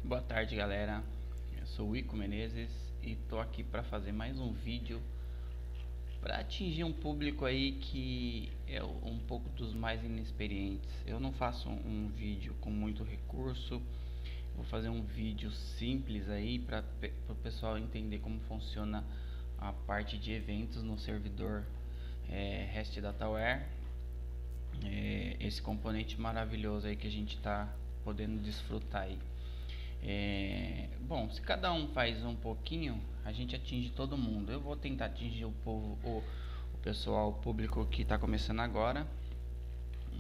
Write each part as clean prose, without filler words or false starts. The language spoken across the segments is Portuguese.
Boa tarde, galera. Eu sou o Ico Menezes e tô aqui para fazer mais um vídeo para atingir um público aí que é um pouco dos mais inexperientes. Eu não faço um vídeo com muito recurso. Vou fazer um vídeo simples aí para o pessoal entender como funciona a parte de eventos no servidor REST Dataware. Esse componente maravilhoso aí que a gente está podendo desfrutar aí. Bom, se cada um faz um pouquinho, a gente atinge todo mundo. Eu vou tentar atingir o povo, o pessoal, o público que está começando agora.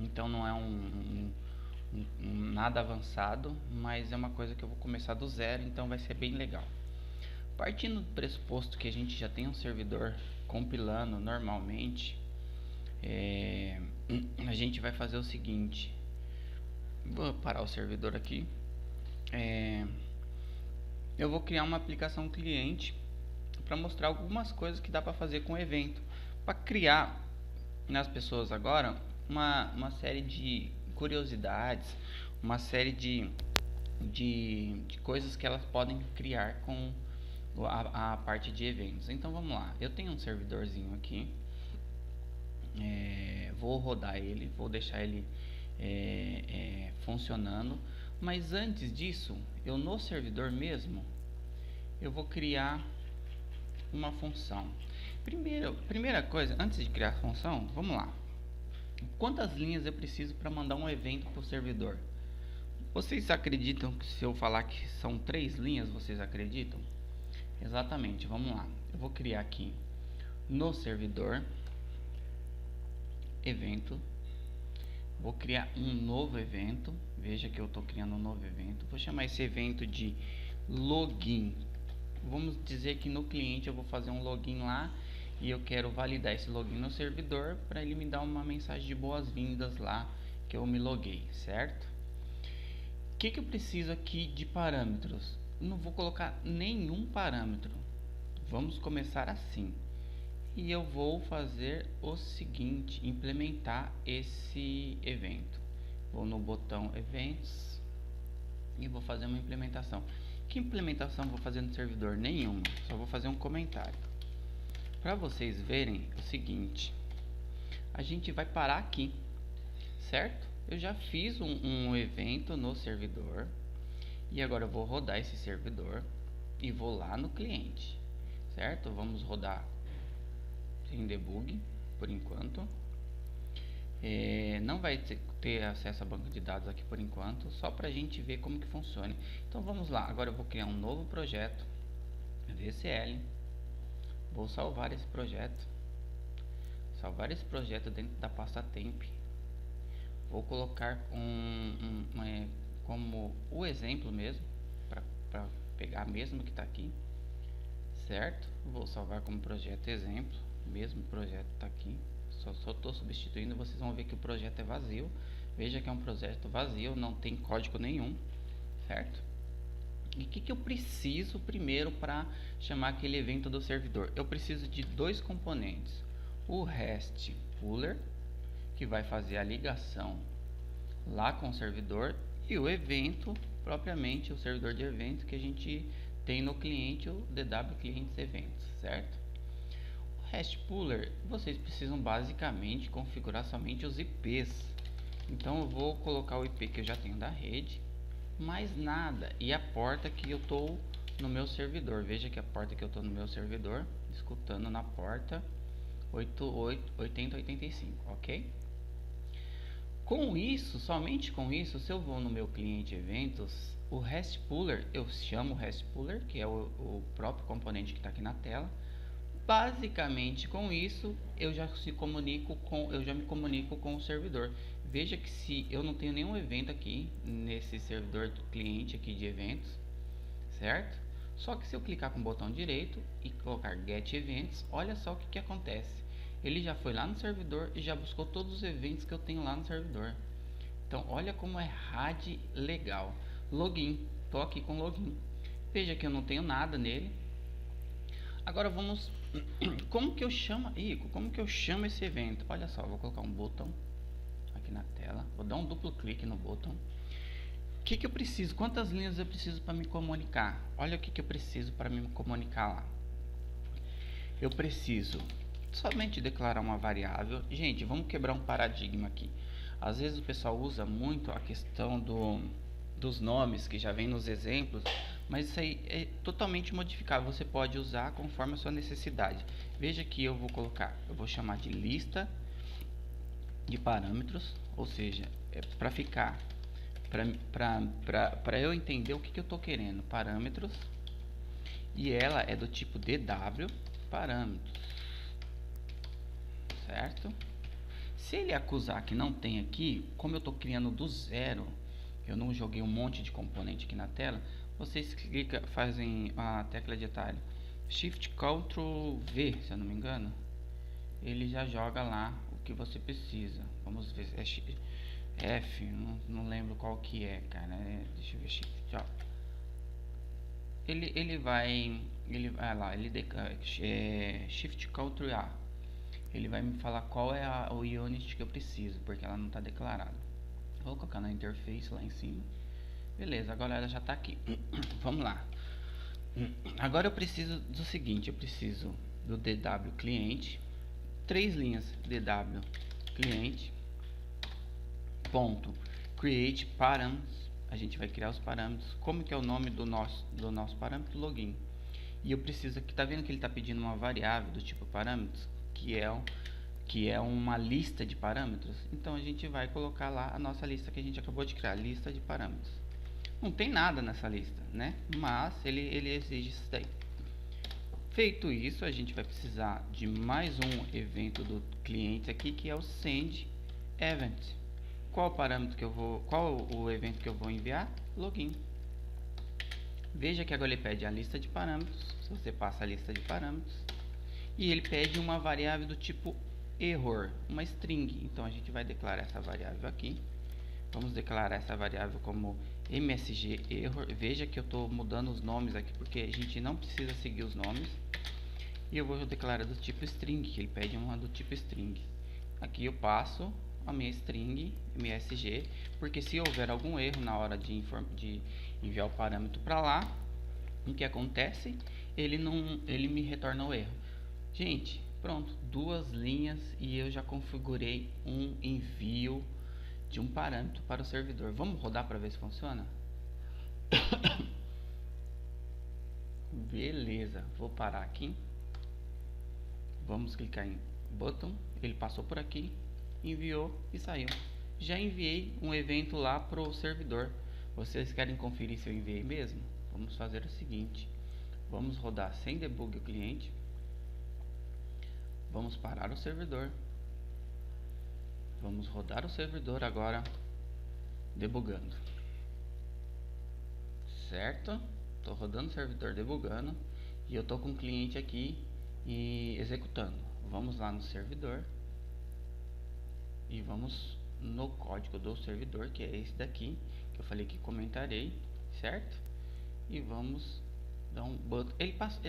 Então não é nada avançado, mas é uma coisa que eu vou começar do zero, então vai ser bem legal. Partindo do pressuposto que a gente já tem um servidor compilando normalmente, a gente vai fazer o seguinte. Vou parar o servidor aqui. Eu vou criar uma aplicação cliente para mostrar algumas coisas que dá para fazer com o evento, para criar nas pessoas agora uma série de curiosidades, uma série de coisas que elas podem criar com a parte de eventos. Então vamos lá, eu tenho um servidorzinho aqui, vou rodar ele, vou deixar ele funcionando, mas antes disso, eu no servidor mesmo, eu vou criar uma função. Primeira coisa, antes de criar a função, vamos lá. Quantas linhas eu preciso para mandar um evento para o servidor? Vocês acreditam que se eu falar que são 3 linhas, vocês acreditam? Exatamente, vamos lá. Eu vou criar aqui no servidor evento. Vou criar um novo evento. Veja que eu estou criando um novo evento. Vou chamar esse evento de login. Vamos dizer que no cliente eu vou fazer um login lá e eu quero validar esse login no servidor para ele me dar uma mensagem de boas-vindas lá que eu me loguei, certo? O que eu preciso aqui de parâmetros? Não vou colocar nenhum parâmetro. Vamos começar assim. E eu vou fazer o seguinte, implementar esse evento. Vou no botão eventos e vou fazer uma implementação. Que implementação vou fazer no servidor? Nenhuma, só vou fazer um comentário. Para vocês verem o seguinte, a gente vai parar aqui, certo? Eu já fiz um evento no servidor e agora eu vou rodar esse servidor e vou lá no cliente, certo? Vamos rodar sem debug por enquanto. Não vai ter acesso a banco de dados aqui por enquanto, só para a gente ver como que funciona. Então vamos lá, agora eu vou criar um novo projeto VCL, vou salvar esse projeto dentro da pasta temp, vou colocar como o exemplo mesmo, para pegar mesmo que está aqui, certo? Vou salvar como projeto exemplo, mesmo projeto está aqui. Só estou substituindo, vocês vão ver que o projeto é vazio. Veja que é um projeto vazio, não tem código nenhum, certo? E o que eu preciso primeiro para chamar aquele evento do servidor? Eu preciso de 2 componentes. O REST Puller, que vai fazer a ligação lá com o servidor, e o evento, propriamente o servidor de eventos que a gente tem no cliente, o DW Clients Eventos, certo? REST Puller, vocês precisam basicamente configurar somente os IPs. Então eu vou colocar o IP que eu já tenho da rede, mais nada, e a porta que eu estou no meu servidor. Veja que a porta que eu estou no meu servidor, escutando na porta 8085, ok? Com isso, somente com isso, se eu vou no meu cliente eventos, o REST Puller, eu chamo o REST Puller, que é o próprio componente que está aqui na tela. Basicamente com isso eu já me comunico com o servidor. Veja que se eu não tenho nenhum evento aqui nesse servidor do cliente aqui de eventos, certo? Só que se eu clicar com o botão direito e colocar Get Events, olha só o que acontece. Ele já foi lá no servidor e já buscou todos os eventos que eu tenho lá no servidor. Então olha como é RAD legal. Login, estou aqui com login. Veja que eu não tenho nada nele. Agora vamos, como que eu chamo esse evento? Olha só, vou colocar um botão aqui na tela, vou dar um duplo clique no botão que eu preciso? Quantas linhas eu preciso para me comunicar? Olha o que eu preciso para me comunicar lá. Eu preciso somente declarar uma variável. Gente, vamos quebrar um paradigma aqui. Às vezes o pessoal usa muito a questão dos nomes que já vem nos exemplos, mas isso aí é totalmente modificável. Você pode usar conforme a sua necessidade. Veja que eu vou chamar de lista de parâmetros, ou seja, para ficar, para eu entender o que eu estou querendo, parâmetros, e ela é do tipo DW parâmetros, certo? Se ele acusar que não tem aqui, como eu estou criando do zero, eu não joguei um monte de componente aqui na tela, vocês fazem a tecla de atalho Shift Ctrl V, se eu não me engano, ele já joga lá o que você precisa. Vamos ver, é F, não lembro qual que é, cara. Deixa eu ver, Shift, ó. Ele vai lá, Shift Ctrl A. Ele vai me falar qual é o unit que eu preciso, porque ela não está declarada. Vou colocar na interface lá em cima. Beleza, agora ela já está aqui. Vamos lá. Agora eu preciso do seguinte, eu preciso do DW cliente, 3 linhas DW cliente, ponto create parâmetros. A gente vai criar os parâmetros. Como que é o nome do nosso parâmetro? Login. E eu preciso aqui, tá vendo que ele está pedindo uma variável do tipo parâmetros, que é uma lista de parâmetros. Então a gente vai colocar lá a nossa lista que a gente acabou de criar, lista de parâmetros. Não tem nada nessa lista, né? Mas ele exige isso daí. Feito isso, a gente vai precisar de mais um evento do cliente aqui, que é o send event. Qual o evento que eu vou enviar? Login. Veja que agora ele pede a lista de parâmetros. Se você passa a lista de parâmetros, e ele pede uma variável do tipo error, uma string. Então a gente vai declarar essa variável aqui. Vamos declarar essa variável como msg error. Veja que eu estou mudando os nomes aqui porque a gente não precisa seguir os nomes. E eu vou declarar do tipo string, que ele pede uma do tipo string. Aqui eu passo a minha string msg, porque se houver algum erro na hora de enviar o parâmetro para lá, o que acontece? Ele me retorna o erro. Gente, pronto, 2 linhas e eu já configurei um envio de um parâmetro para o servidor. Vamos rodar para ver se funciona? Beleza, vou parar aqui. Vamos clicar em button. Ele passou por aqui, enviou e saiu. Já enviei um evento lá para o servidor. Vocês querem conferir se eu enviei mesmo? Vamos fazer o seguinte: vamos rodar sem debug o cliente. Vamos parar o servidor. Vamos rodar o servidor agora, debugando. Certo? Estou rodando o servidor debugando e eu estou com o cliente aqui e executando. Vamos lá no servidor e vamos no código do servidor, que é esse daqui que eu falei que comentarei, certo? E vamos dar um button.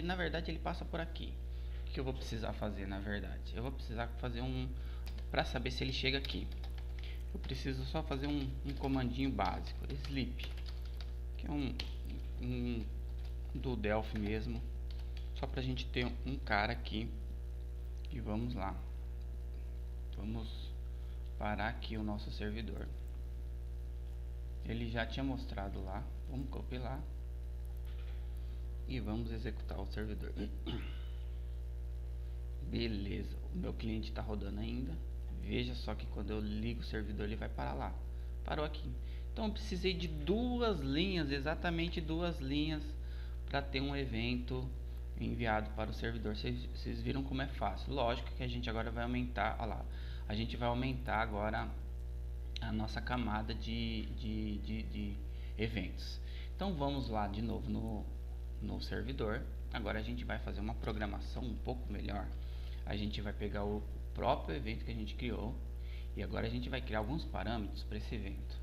Na verdade ele passa por aqui. O que eu vou precisar fazer? Na verdade eu vou precisar fazer para saber se ele chega aqui. Eu preciso só fazer um comandinho básico, sleep, que é um do Delphi mesmo, só pra gente ter um cara aqui. E vamos lá, vamos parar aqui o nosso servidor. Ele já tinha mostrado lá, vamos copiar e vamos executar o servidor. Beleza, o meu cliente está rodando ainda. Veja só que quando eu ligo o servidor ele vai parar lá. Parou aqui. Então eu precisei de 2 linhas, exatamente 2 linhas, para ter um evento enviado para o servidor. Vocês viram como é fácil. Lógico que a gente agora vai aumentar, olha lá, a gente vai aumentar agora a nossa camada de eventos. Então vamos lá de novo no servidor. Agora a gente vai fazer uma programação um pouco melhor. A gente vai pegar o próprio evento que a gente criou e agora a gente vai criar alguns parâmetros para esse evento.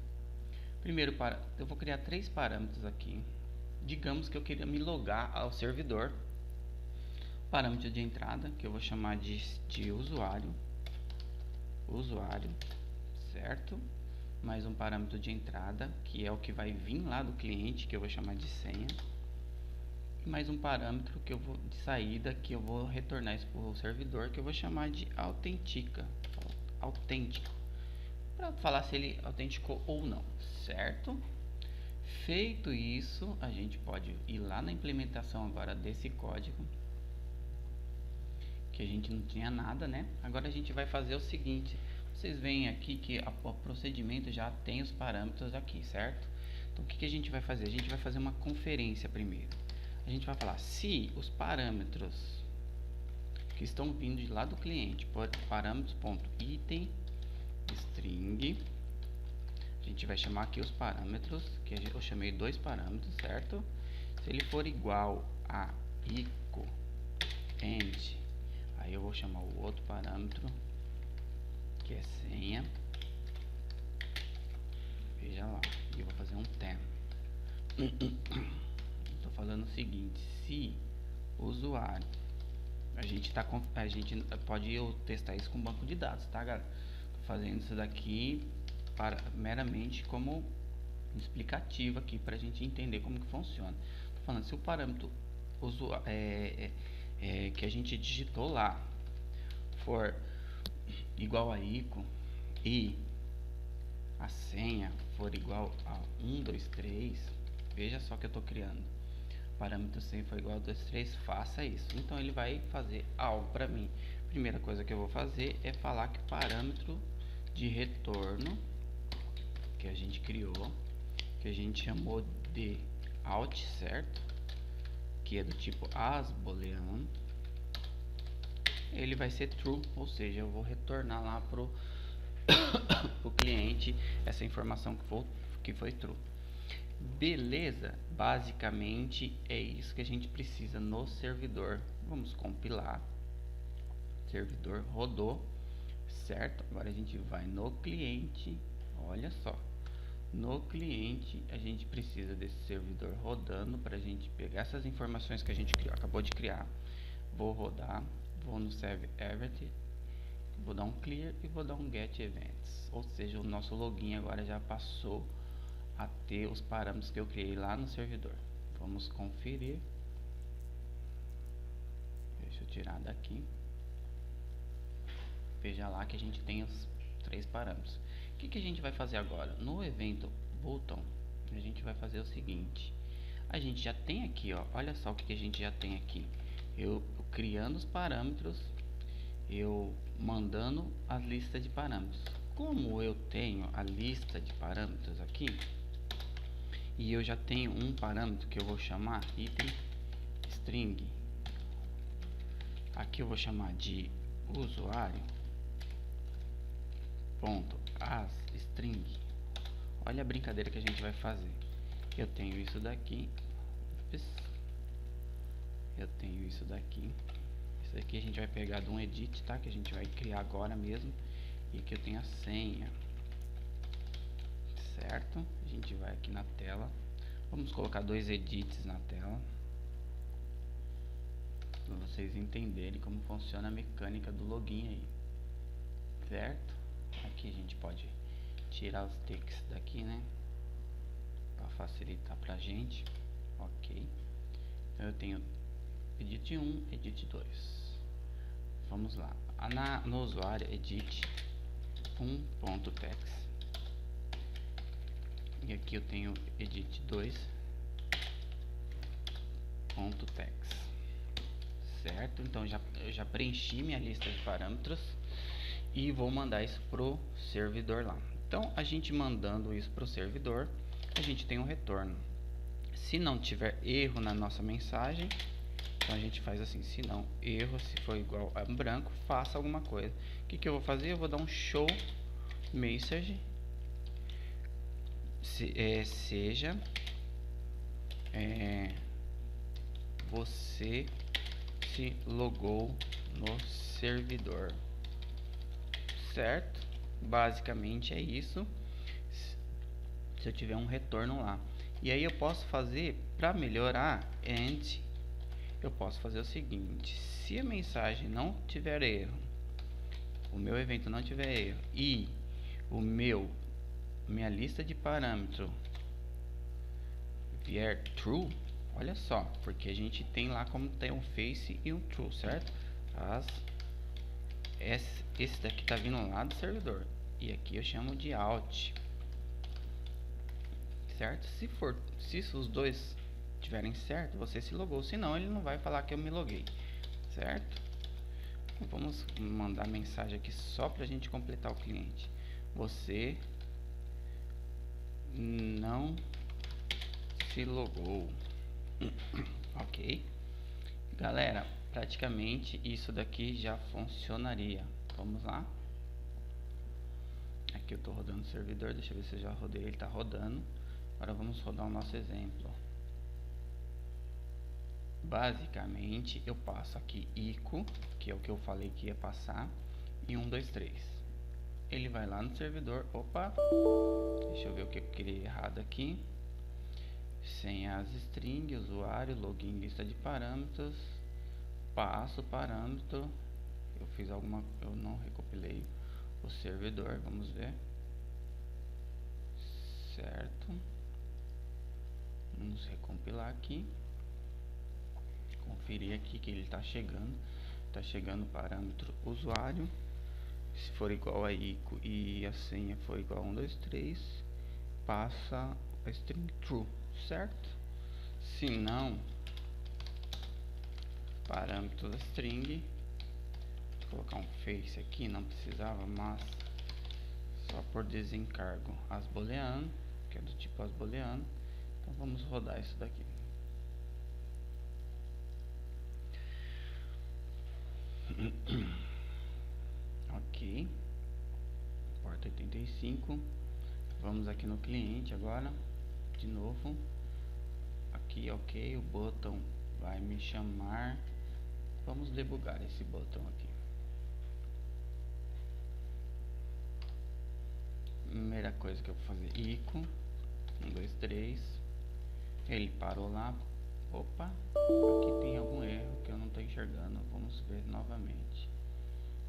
Primeiro, eu vou criar 3 parâmetros aqui. Digamos que eu queria me logar ao servidor. Parâmetro de entrada, que eu vou chamar de usuário, certo? mais um parâmetro de entrada, que é o que vai vir lá do cliente, que eu vou chamar de senha, e mais um parâmetro que eu vou de saída, que eu vou retornar isso para o servidor, que eu vou chamar de autêntico, para falar se ele autenticou ou não, certo? Feito isso, a gente pode ir lá na implementação agora desse código, que a gente não tinha nada, né? Agora a gente vai fazer o seguinte: vocês veem aqui que o procedimento já tem os parâmetros aqui, certo? Então o que a gente vai fazer? A gente vai fazer uma conferência primeiro. A gente vai falar se os parâmetros que estão vindo de lá do cliente, parâmetros.item string, a gente vai chamar aqui os parâmetros, que eu chamei dois parâmetros, certo? Se ele for igual a equal end, aí eu vou chamar o outro parâmetro, que é senha. Veja lá, e eu vou fazer um tem. Estou falando o seguinte: se o usuário, a gente pode testar isso com banco de dados, tá, galera? Tô fazendo isso daqui meramente como explicativo aqui para a gente entender como que funciona. Tô falando, se o parâmetro que a gente digitou lá for igual a equal e a senha for igual a 1, 2, 3, veja só que eu estou criando. Parâmetro senha for igual a 2, 3, faça isso. Então ele vai fazer algo para mim. Primeira coisa que eu vou fazer é falar que o parâmetro de retorno que a gente criou, que a gente chamou de out, certo? Que é do tipo as boolean, ele vai ser true, ou seja, eu vou retornar lá pro o cliente essa informação que foi true. Beleza? Basicamente é isso que a gente precisa no servidor. Vamos compilar. Servidor rodou, certo? Agora a gente vai no cliente. Olha só, no cliente a gente precisa desse servidor rodando para a gente pegar essas informações que a gente acabou de criar. Vou rodar, vou no save everything, vou dar um clear e vou dar um get events, ou seja, o nosso login agora já passou a ter os parâmetros que eu criei lá no servidor. Vamos conferir. Deixa eu tirar daqui. Veja lá que a gente tem os 3 parâmetros. O que a gente vai fazer agora? No evento button, a gente vai fazer o seguinte: a gente já tem aqui, ó, olha só o que a gente já tem aqui. Eu criando os parâmetros, eu mandando a lista de parâmetros. Como eu tenho a lista de parâmetros aqui, e eu já tenho um parâmetro que eu vou chamar item string, aqui eu vou chamar de usuário ponto as string. Olha a brincadeira que a gente vai fazer. Eu tenho isso daqui, eu tenho isso daqui. Isso aqui a gente vai pegar de um edit, tá? Que a gente vai criar agora mesmo. E aqui eu tenho a senha, certo? A gente vai aqui na tela. Vamos colocar 2 edits na tela, para vocês entenderem como funciona a mecânica do login aí, certo? Aqui a gente pode tirar os ticks daqui, né? Para facilitar pra gente. Ok. Então eu tenho edit 1, edit 2. Vamos lá. No usuário edit 1.text. E aqui eu tenho edit 2.text. Certo? Então eu já preenchi minha lista de parâmetros e vou mandar isso pro servidor lá. Então a gente mandando isso pro servidor, a gente tem um retorno. Se não tiver erro na nossa mensagem, então a gente faz assim: se não erro, se for igual a branco, faça alguma coisa. O que eu vou fazer? Eu vou dar um show message, seja você se logou no servidor, certo? Basicamente é isso. Se eu tiver um retorno lá, e aí eu posso fazer para melhorar, eu posso fazer o seguinte: se a mensagem não tiver erro, o meu evento não tiver erro e o meu minha lista de parâmetro vier true, olha só, porque a gente tem lá como tem um face e um true, certo? Esse daqui tá vindo lá do servidor, e aqui eu chamo de out, certo? Se os dois tiverem certo, você se logou, senão ele não vai falar que eu me loguei, certo? Vamos mandar mensagem aqui só pra gente completar o cliente. Você não se logou. Ok, galera, praticamente isso daqui já funcionaria. Vamos lá. Aqui eu tô rodando o servidor, deixa eu ver se eu já rodei. Ele tá rodando. Agora vamos rodar o nosso exemplo. Basicamente eu passo aqui ICO, que é o que eu falei que ia passar, e 1, 2, 3. Ele vai lá no servidor. Opa, deixa eu ver o que eu criei errado aqui. Senhas string, usuário, login, lista de parâmetros. Passo o parâmetro. Eu fiz alguma, eu não recopilei o servidor, vamos ver. Certo. Vamos recompilar aqui. Conferir aqui que ele está chegando. Está chegando o parâmetro usuário. Se for igual a ICO e a senha for igual a 1, 2, 3, passa a string true, certo? Se não, parâmetro da string, vou colocar um face aqui, não precisava, mas só por desencargo as booleano, que é do tipo as booleano. Então vamos rodar isso daqui. Ok, porta 85. Vamos aqui no cliente agora, de novo. Aqui, ok, o botão vai me chamar. Vamos debugar esse botão aqui. Primeira coisa que eu vou fazer, ICO 1, 2, 3. Ele parou lá. Opa, aqui tem algum erro que eu não estou enxergando. Vamos ver novamente.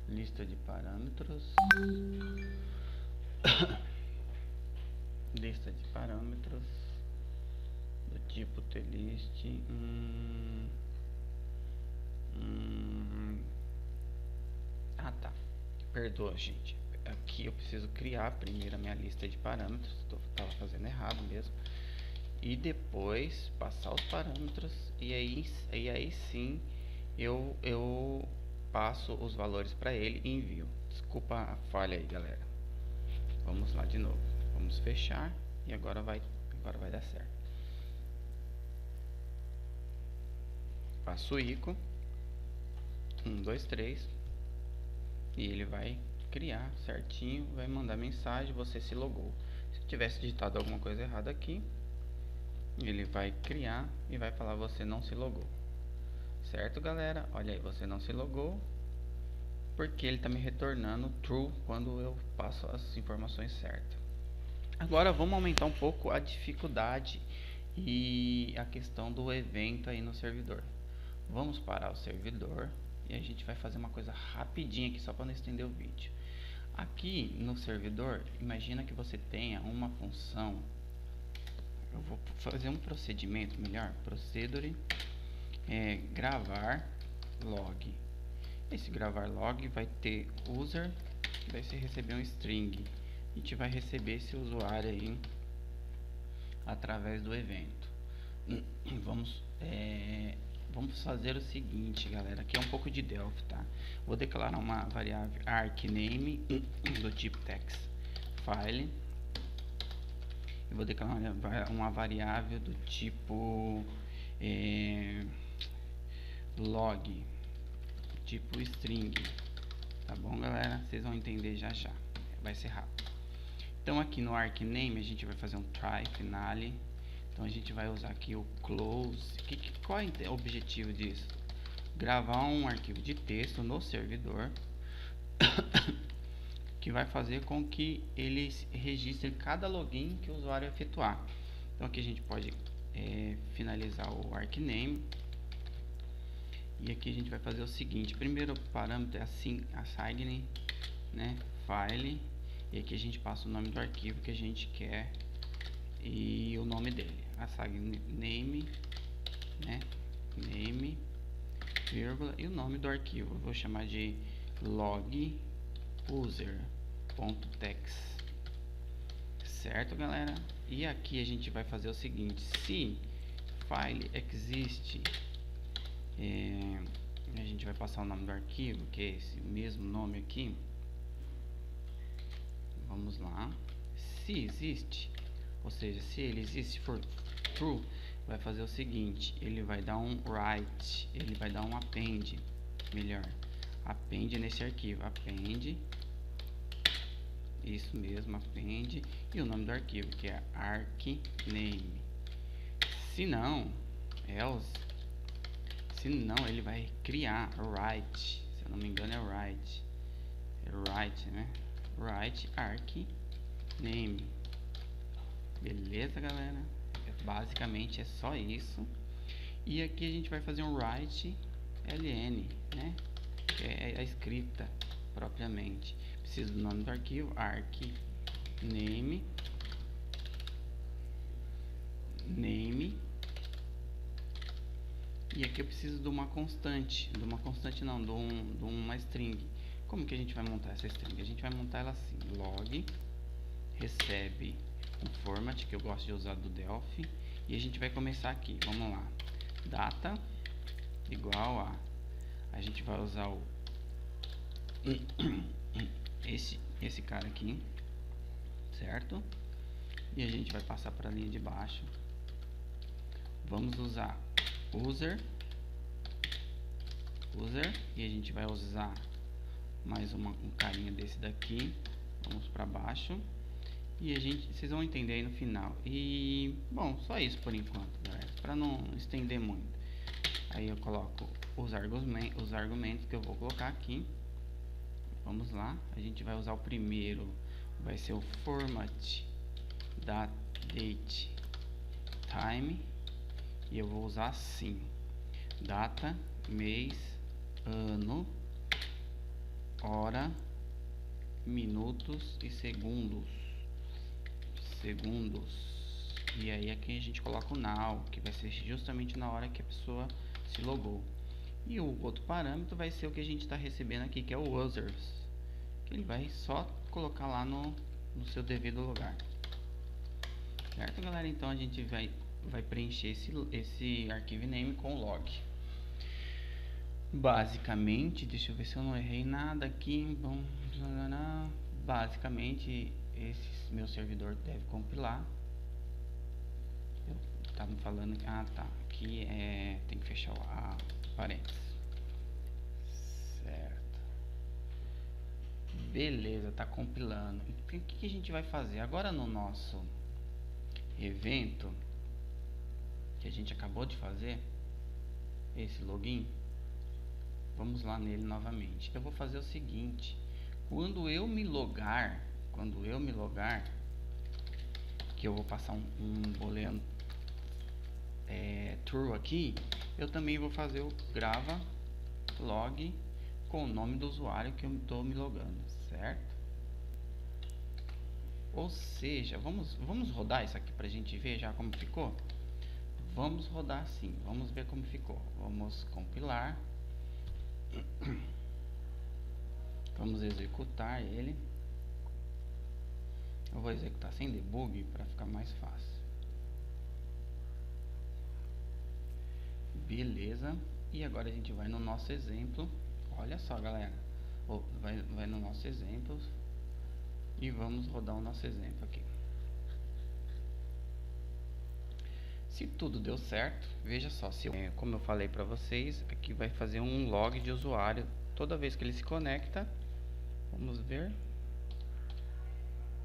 Lista de parâmetros. Lista de parâmetros do tipo tlist. Ah, tá. Perdoa, gente. Aqui eu preciso criar primeiro a minha lista de parâmetros. Estava fazendo errado mesmo. E depois passar os parâmetros. E aí sim eu passo os valores para ele e envio. Desculpa a falha aí, galera. Vamos lá de novo. Vamos fechar e agora vai dar certo. Passo o ICO 1, 2, 3 e ele vai criar certinho, vai mandar mensagem, você se logou. Se tivesse digitado alguma coisa errada aqui, ele vai criar e vai falar você não se logou. Certo, galera? Olha aí, você não se logou, porque ele está me retornando true quando eu passo as informações certas. Agora vamos aumentar um pouco a dificuldade e a questão do evento aí no servidor. Vamos parar o servidor e a gente vai fazer uma coisa rapidinha aqui só para não estender o vídeo. Aqui no servidor, imagina que você tenha uma função. Eu vou fazer um procedimento melhor, procedure, gravar log. Esse gravar log vai ter user, vai se receber um string. A gente vai receber esse usuário aí através do evento. Vamos fazer o seguinte, galera. Aqui é um pouco de Delphi, tá? Vou declarar uma variável arcname do tipo text file. Eu vou declarar uma variável do tipo log, tipo string. Tá bom, galera? Vocês vão entender já já. Vai ser rápido. Então aqui no arcname a gente vai fazer um try finale. Então a gente vai usar aqui o close. Qual é o objetivo disso? Gravar um arquivo de texto no servidor que vai fazer com que ele registre cada login que o usuário efetuar. Então aqui a gente pode finalizar o arcname. E aqui a gente vai fazer o seguinte: primeiro parâmetro é assign, né, file. E aqui a gente passa o nome do arquivo que a gente quer e o nome dele. A tag name, né? Name, vírgula, e o nome do arquivo. Eu vou chamar de log user.txt. Certo, galera? E aqui a gente vai fazer o seguinte: se file existe, a gente vai passar o nome do arquivo, que é esse mesmo nome aqui. Vamos lá. Se existe, ou seja, se ele existe for true, vai fazer o seguinte: ele vai dar um write, ele vai dar um append, melhor, append nesse arquivo, append, isso mesmo, append, e o nome do arquivo, que é arcname. Se não, else, se não, ele vai criar write, se eu não me engano é write, né? Write arcname. Beleza, galera? Basicamente é só isso. E aqui a gente vai fazer um write ln, né? Que é a escrita propriamente. Preciso do nome do arquivo, arcname, name. E aqui eu preciso de uma constante, de uma string. Como que a gente vai montar essa string? A gente vai montar ela assim: log recebe um format que eu gosto de usar do Delphi, e a gente vai começar aqui. Vamos lá, data igual a gente vai usar o esse cara aqui, certo? E a gente vai passar para a linha de baixo. Vamos usar user, e a gente vai usar mais um carinha desse daqui. Vamos para baixo e vocês vão entender aí no final. E bom, só isso por enquanto, galera, para não estender muito. Aí eu coloco os argumentos que eu vou colocar aqui. Vamos lá, a gente vai usar o primeiro, vai ser o format date time, e eu vou usar assim: data, mês, ano, hora, minutos e segundos. E aí aqui a gente coloca o now, que vai ser justamente na hora que a pessoa se logou. E o outro parâmetro vai ser o que a gente está recebendo aqui, que é o users, que ele vai só colocar lá no seu devido lugar. Certo, galera? Então a gente vai preencher esse arquivo name com log. Basicamente, deixa eu ver se eu não errei nada aqui. Bom, basicamente esse meu servidor deve compilar. Eu estava falando, tá, aqui tem que fechar a parênteses. Certo. Beleza, tá compilando. O que a gente vai fazer agora no nosso evento que a gente acabou de fazer, esse login? Vamos lá nele novamente. Eu vou fazer o seguinte: quando eu me logar, que eu vou passar um booleano true aqui, eu também vou fazer o grava log com o nome do usuário que eu estou me logando, certo? Ou seja, vamos rodar isso aqui pra gente ver já como ficou. Vamos rodar sim, vamos ver como ficou. Vamos compilar, vamos executar ele. Eu vou executar sem debug para ficar mais fácil. Beleza. E agora a gente vai no nosso exemplo. Olha só, galera. Vai no nosso exemplo e vamos rodar o nosso exemplo aqui. Se tudo deu certo, veja só, como eu falei para vocês, aqui vai fazer um log de usuário toda vez que ele se conecta. Vamos ver.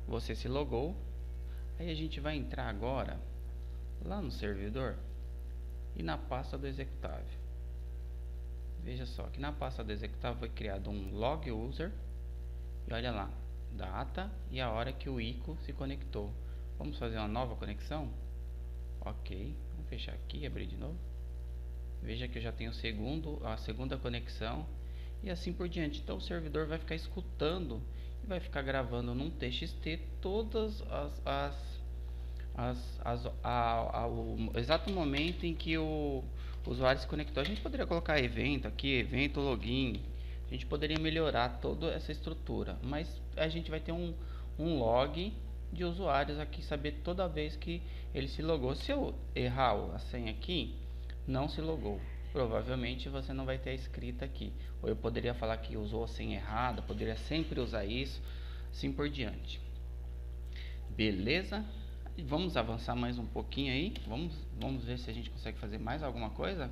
Você se logou. Aí a gente vai entrar agora lá no servidor e na pasta do executável. Veja só, que na pasta do executável foi criado um log user e olha lá, data e a hora que o ICO se conectou. Vamos fazer uma nova conexão? Ok, vamos fechar aqui e abrir de novo. Veja que eu já tenho a segunda conexão e assim por diante. Então o servidor vai ficar escutando e vai ficar gravando num TXT todas o exato momento em que o usuário se conectou. A gente poderia colocar evento aqui, evento login, a gente poderia melhorar toda essa estrutura, mas a gente vai ter um log de usuários aqui, saber toda vez que ele se logou. Se eu errar a senha aqui, não se logou, provavelmente você não vai ter a escrita aqui, ou eu poderia falar que usou a senha errada, poderia sempre usar isso, assim por diante. Beleza? Vamos avançar mais um pouquinho aí, vamos ver se a gente consegue fazer mais alguma coisa.